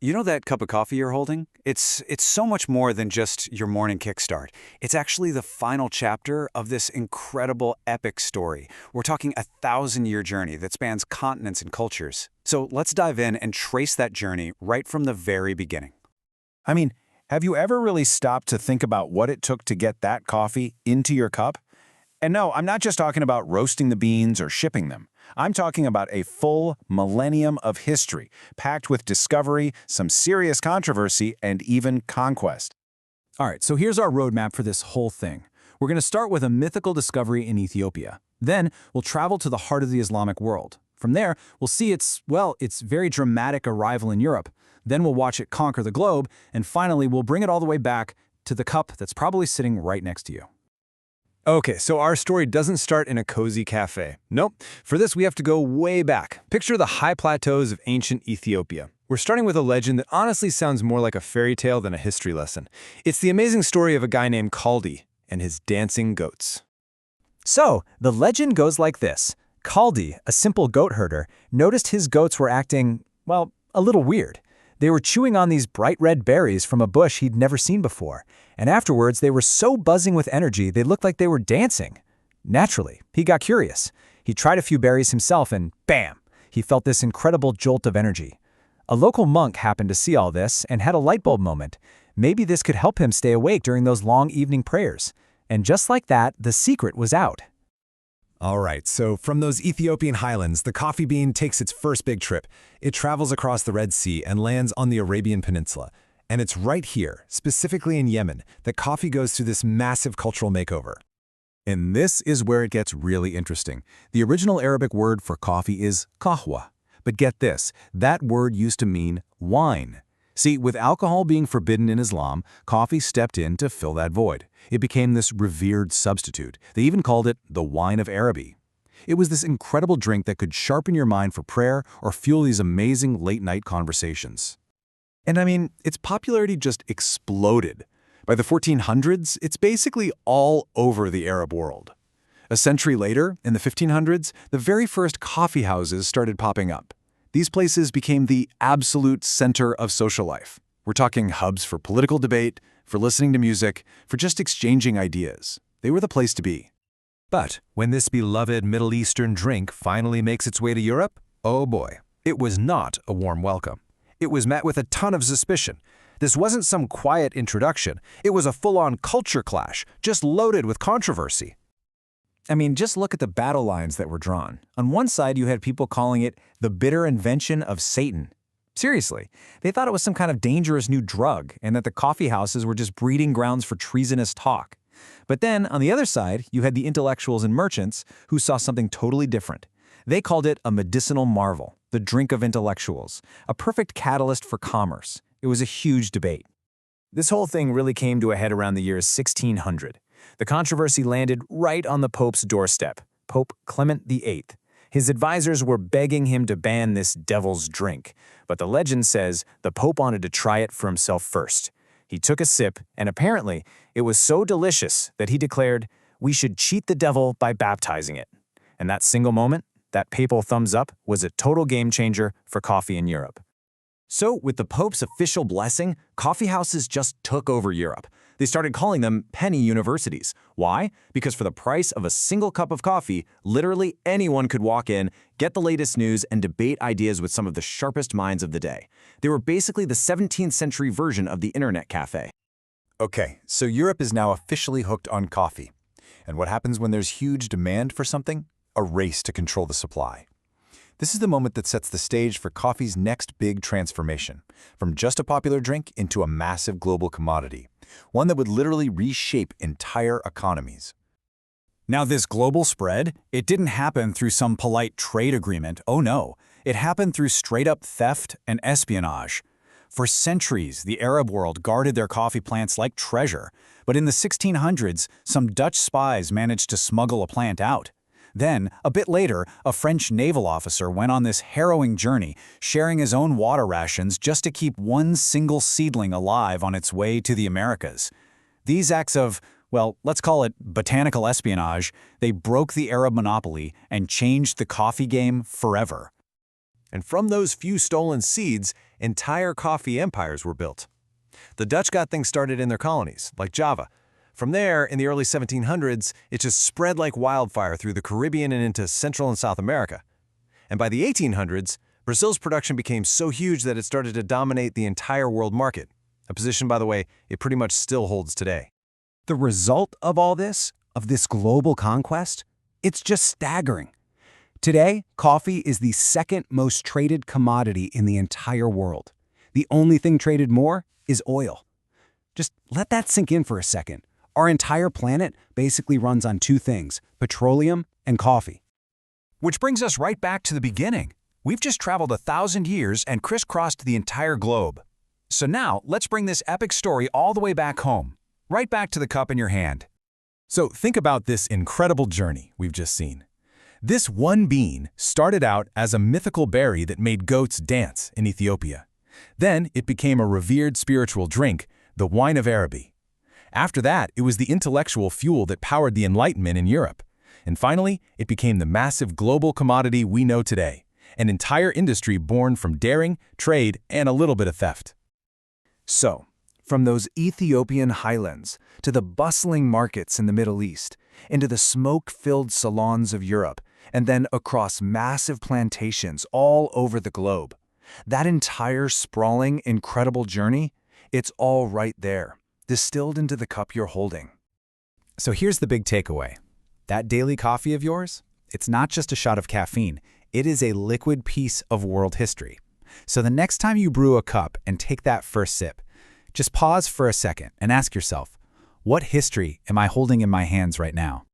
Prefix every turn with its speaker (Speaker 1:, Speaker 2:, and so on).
Speaker 1: You know that cup of coffee you're holding? It's so much more than just your morning kickstart. It's actually the final chapter of this incredible epic story. We're talking a 1,000-year journey that spans continents and cultures. So let's dive in and trace that journey right from the very beginning.
Speaker 2: I mean, have you ever really stopped to think about what it took to get that coffee into your cup? And no, I'm not just talking about roasting the beans or shipping them. I'm talking about a full millennium of history, packed with discovery, some serious controversy, and even conquest.
Speaker 3: All right, so here's our roadmap for this whole thing. We're going to start with a mythical discovery in Ethiopia. Then we'll travel to the heart of the Islamic world. From there, we'll see its very dramatic arrival in Europe. Then we'll watch it conquer the globe, and finally we'll bring it all the way back to the cup that's probably sitting right next to you.
Speaker 4: Okay, so our story doesn't start in a cozy cafe. Nope. For this, we have to go way back. Picture the high plateaus of ancient Ethiopia. We're starting with a legend that honestly sounds more like a fairy tale than a history lesson. It's the amazing story of a guy named Kaldi and his dancing goats.
Speaker 3: So, the legend goes like this. Kaldi, a simple goat herder, noticed his goats were acting, well, a little weird. They were chewing on these bright red berries from a bush he'd never seen before, and afterwards they were so buzzing with energy they looked like they were dancing. Naturally, he got curious. He tried a few berries himself and bam! He felt this incredible jolt of energy. A local monk happened to see all this and had a light bulb moment. Maybe this could help him stay awake during those long evening prayers. And just like that, the secret was out.
Speaker 4: All right, so from those Ethiopian highlands, the coffee bean takes its first big trip. It travels across the Red Sea and lands on the Arabian Peninsula. And it's right here, specifically in Yemen, that coffee goes through this massive cultural makeover.
Speaker 2: And this is where it gets really interesting. The original Arabic word for coffee is kahwa. But get this, that word used to mean wine. See, with alcohol being forbidden in Islam, coffee stepped in to fill that void. It became this revered substitute. They even called it the wine of Araby. It was this incredible drink that could sharpen your mind for prayer or fuel these amazing late-night conversations. And I mean, its popularity just exploded. By the 1400s, it's basically all over the Arab world. A century later, in the 1500s, the very first coffee houses started popping up. These places became the absolute center of social life. We're talking hubs for political debate, for listening to music, for just exchanging ideas. They were the place to be.
Speaker 4: But when this beloved Middle Eastern drink finally makes its way to Europe, oh boy, it was not a warm welcome. It was met with a ton of suspicion. This wasn't some quiet introduction. It was a full-on culture clash, just loaded with controversy.
Speaker 3: I mean, just look at the battle lines that were drawn. On one side, you had people calling it the bitter invention of Satan. Seriously, they thought it was some kind of dangerous new drug and that the coffee houses were just breeding grounds for treasonous talk. But then, on the other side, you had the intellectuals and merchants who saw something totally different. They called it a medicinal marvel, the drink of intellectuals, a perfect catalyst for commerce. It was a huge debate. This whole thing really came to a head around the year 1600. The controversy landed right on the Pope's doorstep, Pope Clement VIII. His advisors were begging him to ban this devil's drink, but the legend says the Pope wanted to try it for himself first. He took a sip, and apparently it was so delicious that he declared, "We should cheat the devil by baptizing it." And that single moment, that papal thumbs up, was a total game changer for coffee in Europe. So, with the Pope's official blessing, coffee houses just took over Europe. They started calling them penny universities. Why? Because for the price of a single cup of coffee, literally anyone could walk in, get the latest news, and debate ideas with some of the sharpest minds of the day. They were basically the 17th century version of the internet cafe.
Speaker 2: Okay, so Europe is now officially hooked on coffee. And what happens when there's huge demand for something? A race to control the supply. This is the moment that sets the stage for coffee's next big transformation, from just a popular drink into a massive global commodity, one that would literally reshape entire economies.
Speaker 3: Now this global spread, it didn't happen through some polite trade agreement. Oh no, it happened through straight-up theft and espionage. For centuries, the Arab world guarded their coffee plants like treasure, but in the 1600s, some Dutch spies managed to smuggle a plant out. Then, a bit later, a French naval officer went on this harrowing journey, sharing his own water rations just to keep one single seedling alive on its way to the Americas. These acts of, well, let's call it botanical espionage, they broke the Arab monopoly and changed the coffee game forever.
Speaker 4: And from those few stolen seeds, entire coffee empires were built. The Dutch got things started in their colonies, like Java. From there, in the early 1700s, it just spread like wildfire through the Caribbean and into Central and South America. And by the 1800s, Brazil's production became so huge that it started to dominate the entire world market, a position, by the way, it pretty much still holds today.
Speaker 2: The result of all this, of this global conquest, it's just staggering. Today, coffee is the second most traded commodity in the entire world. The only thing traded more is oil. Just let that sink in for a second. Our entire planet basically runs on two things, petroleum and coffee.
Speaker 1: Which brings us right back to the beginning. We've just traveled 1,000 years and crisscrossed the entire globe. So now, let's bring this epic story all the way back home, right back to the cup in your hand.
Speaker 2: So think about this incredible journey we've just seen. This one bean started out as a mythical berry that made goats dance in Ethiopia. Then it became a revered spiritual drink, the wine of Araby. After that, it was the intellectual fuel that powered the Enlightenment in Europe. And finally, it became the massive global commodity we know today, an entire industry born from daring, trade, and a little bit of theft.
Speaker 3: So, from those Ethiopian highlands to the bustling markets in the Middle East, into the smoke-filled salons of Europe, and then across massive plantations all over the globe, that entire sprawling, incredible journey, it's all right there, distilled into the cup you're holding.
Speaker 2: So here's the big takeaway. That daily coffee of yours, it's not just a shot of caffeine, it is a liquid piece of world history. So the next time you brew a cup and take that first sip, just pause for a second and ask yourself, what history am I holding in my hands right now?